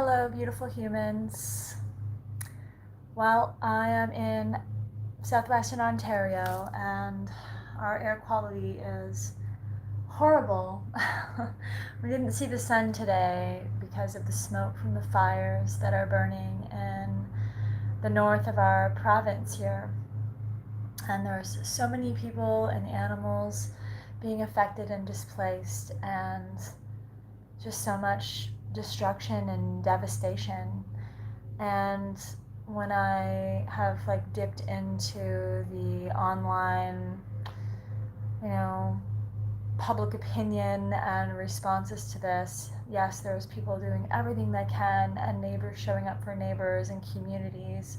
Hello, beautiful humans. Well, I am in southwestern Ontario and our air quality is horrible. We didn't see the sun today because of the smoke from the fires that are burning in the north of our province here. And there's so many people and animals being affected and displaced, and just so much destruction and devastation. And when I have like dipped into the online, you know, public opinion and responses to this, yes, there's people doing everything they can, and neighbors showing up for neighbors and communities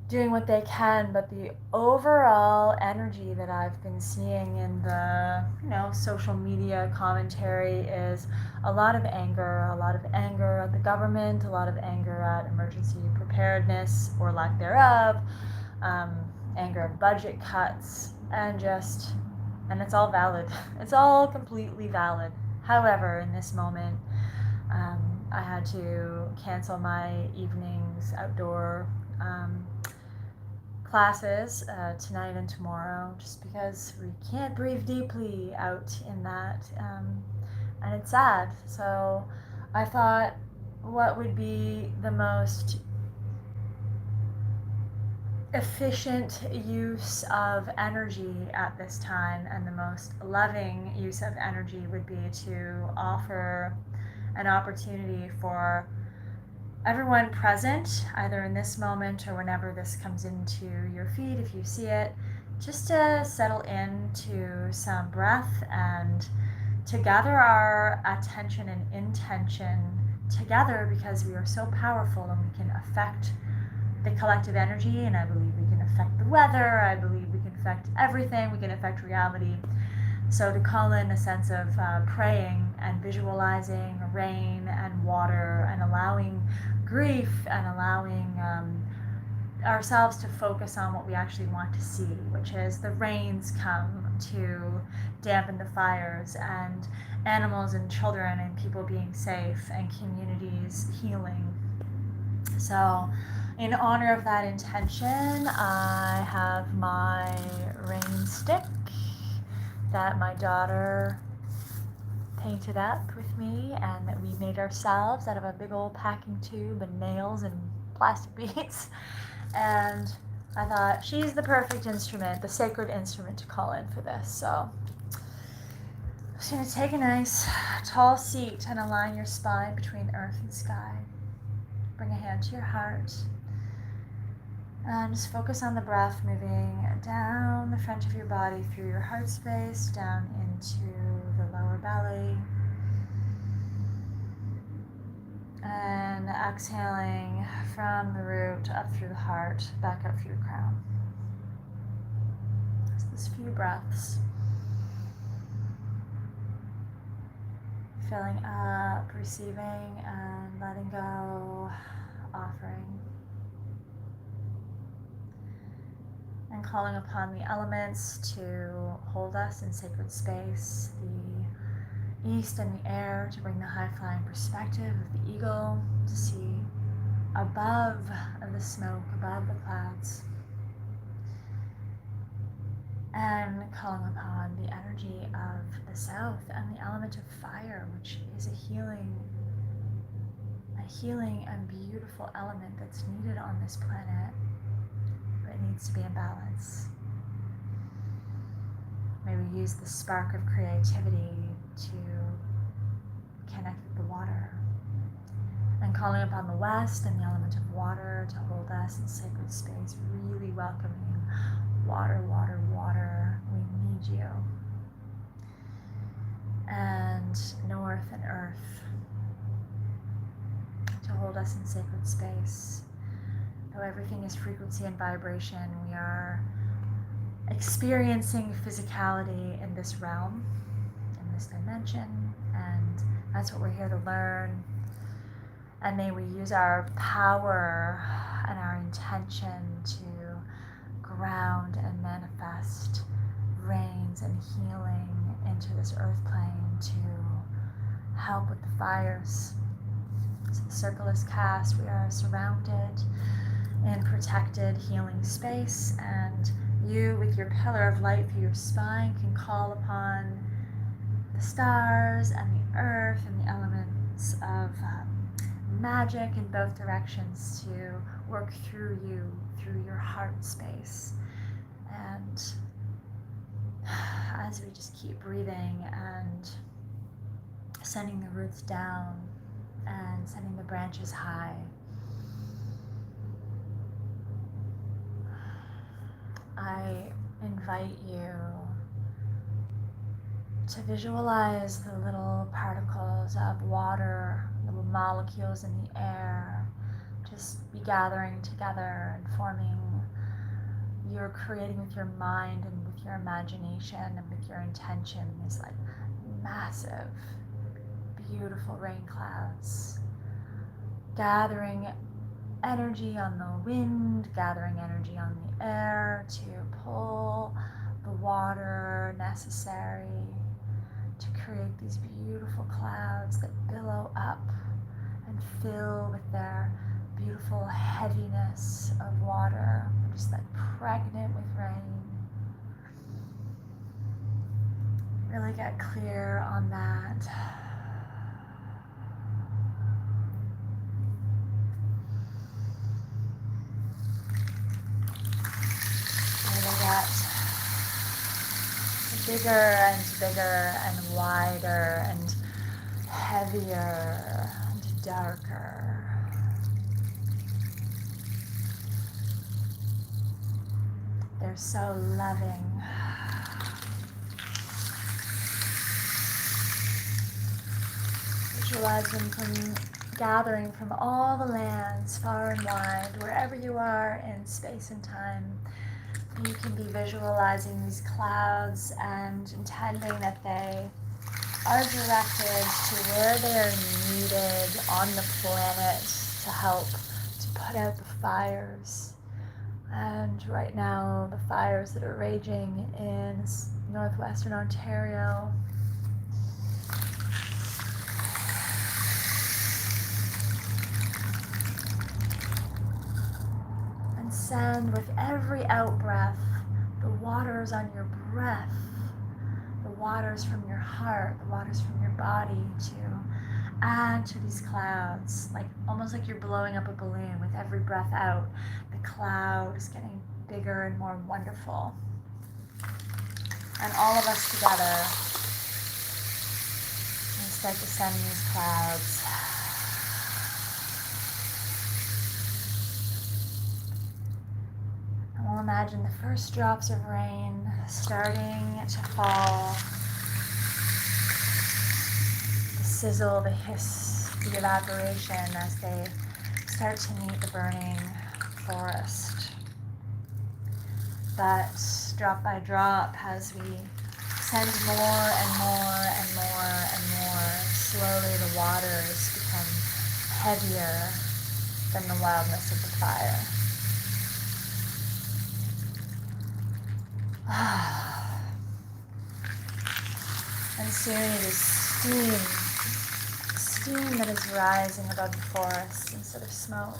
doing what they can, but the overall energy that I've been seeing in the, social media commentary is a lot of anger, at the government, a lot of anger at emergency preparedness or lack thereof, um, anger at budget cuts, and it's all valid. It's all completely valid. However, in this moment, I had to cancel my evenings outdoor classes tonight and tomorrow just because we can't breathe deeply out in that. And it's sad. So I thought, what would be the most efficient use of energy at this time, and the most loving use of energy would be to offer an opportunity for everyone present, either in this moment or whenever this comes into your feed, if you see it, just to settle into some breath and to gather our attention and intention together, because we are so powerful and we can affect the collective energy. And I believe we can affect the weather. I believe we can affect everything. We can affect reality. So to call in a sense of praying and visualizing rain and water, and allowing grief, and allowing ourselves to focus on what we actually want to see, which is the rains come to dampen the fires, and animals and children and people being safe, and communities healing. So in honor of that intention, I have my rain stick that my daughter painted up with me, and that we made ourselves out of a big old packing tube and nails and plastic beads. And I thought, she's the perfect instrument, the sacred instrument to call in for this. So I'm just going to take a nice tall seat and align your spine between earth and sky. Bring a hand to your heart. And just focus on the breath moving down the front of your body, through your heart space, down into the lower belly. And exhaling from the root up through the heart, back up through the crown. Just a few breaths. Filling up, receiving, and letting go, offering. And calling upon the elements to hold us in sacred space, the east and the air to bring the high-flying perspective of the eagle, to see above the smoke, above the clouds. And calling upon the energy of the south and the element of fire, which is a healing and beautiful element that's needed on this planet. It needs to be in balance. May we use the spark of creativity to connect with the water. And calling upon the west and the element of water to hold us in sacred space, really welcoming water, water, water, we need you. And north and earth to hold us in sacred space. Though everything is frequency and vibration, we are experiencing physicality in this realm, in this dimension, and that's what we're here to learn. And may we use our power and our intention to ground and manifest rains and healing into this earth plane, to help with the fires, So the circle is cast. We are surrounded in protected healing space, and you, with your pillar of light through your spine, can call upon the stars and the earth and the elements of magic in both directions to work through you, through your heart space. And as we just keep breathing and sending the roots down and sending the branches high, I invite you to visualize the little particles of water, little molecules in the air, just be gathering together and forming. You're creating with your mind and with your imagination and with your intention these like massive, beautiful rain clouds, gathering energy on the wind, gathering energy on the air to pull the water necessary to create these beautiful clouds that billow up and fill with their beautiful heaviness of water, just like pregnant with rain. Really get clear on that. Really get bigger and bigger and wider and heavier and darker. They're so loving. Visualize them from gathering from all the lands, far and wide, wherever you are in space and time. You can be visualizing these clouds and intending that they are directed to where they are needed on the planet to help to put out the fires. And right now, the fires that are raging in northwestern Ontario. And send with every out-breath the waters on your breath, the waters from your heart, the waters from your body to add to these clouds, like almost like you're blowing up a balloon. With every breath out, the cloud is getting bigger and more wonderful. And all of us together, we start to send these clouds. And we'll imagine the first drops of rain starting to fall. The sizzle, the hiss, the evaporation as they start to meet the burning forest. But drop by drop, as we send more and more and more and more, slowly the waters become heavier than the wildness of the fire. And soon it is steam that is rising above the forest instead of smoke.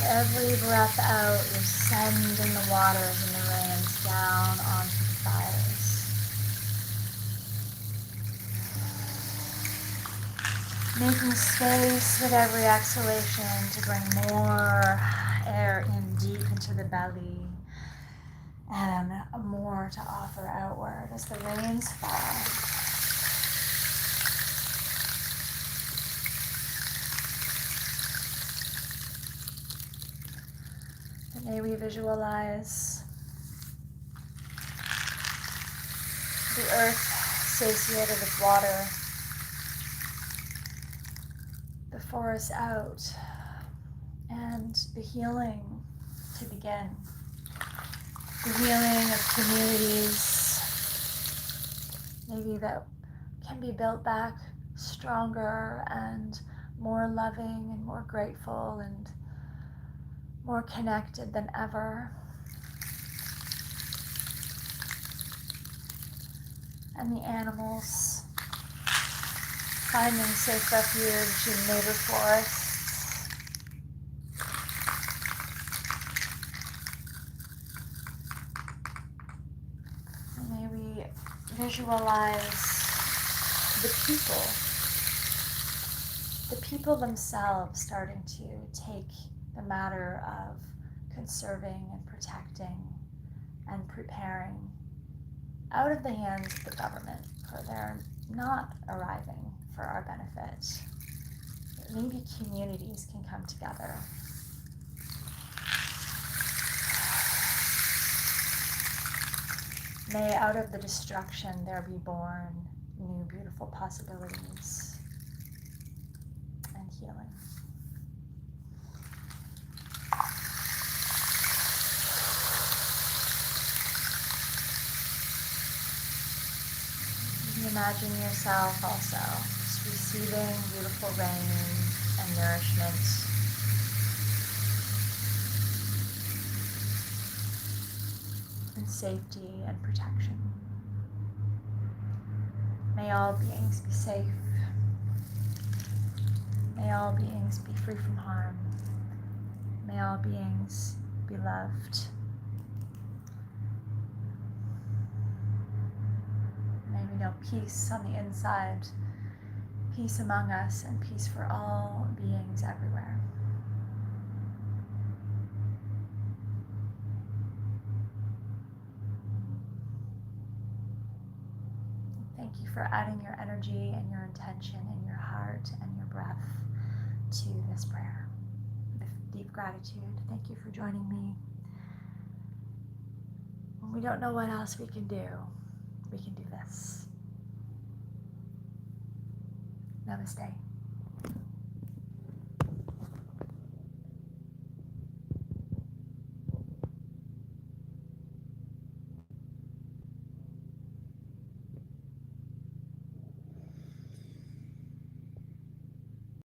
Every breath out, you're sending the waters and the rains down onto the fires. Making space with every exhalation to bring more air in deep into the belly and more to offer outward as the rains fall. May we visualize the earth satiated with water, the forest out, and the healing to begin. The healing of communities, maybe that can be built back stronger and more loving and more grateful and more connected than ever. and the animals finding safe refuge in neighbor forests. And may we visualize the people themselves starting to take the matter of conserving and protecting and preparing out of the hands of the government, for they're not arriving for our benefit. Maybe communities can come together. May out of the destruction there be born new beautiful possibilities and healing. Imagine yourself also just receiving beautiful rain and nourishment. And safety and protection. May all beings be safe. May all beings be free from harm. May all beings be loved. May we know peace on the inside, peace among us, and peace for all beings everywhere. Thank you for adding your energy and your intention and your heart and your breath to this prayer. With deep gratitude, thank you for joining me. When we don't know what else we can do this. Namaste.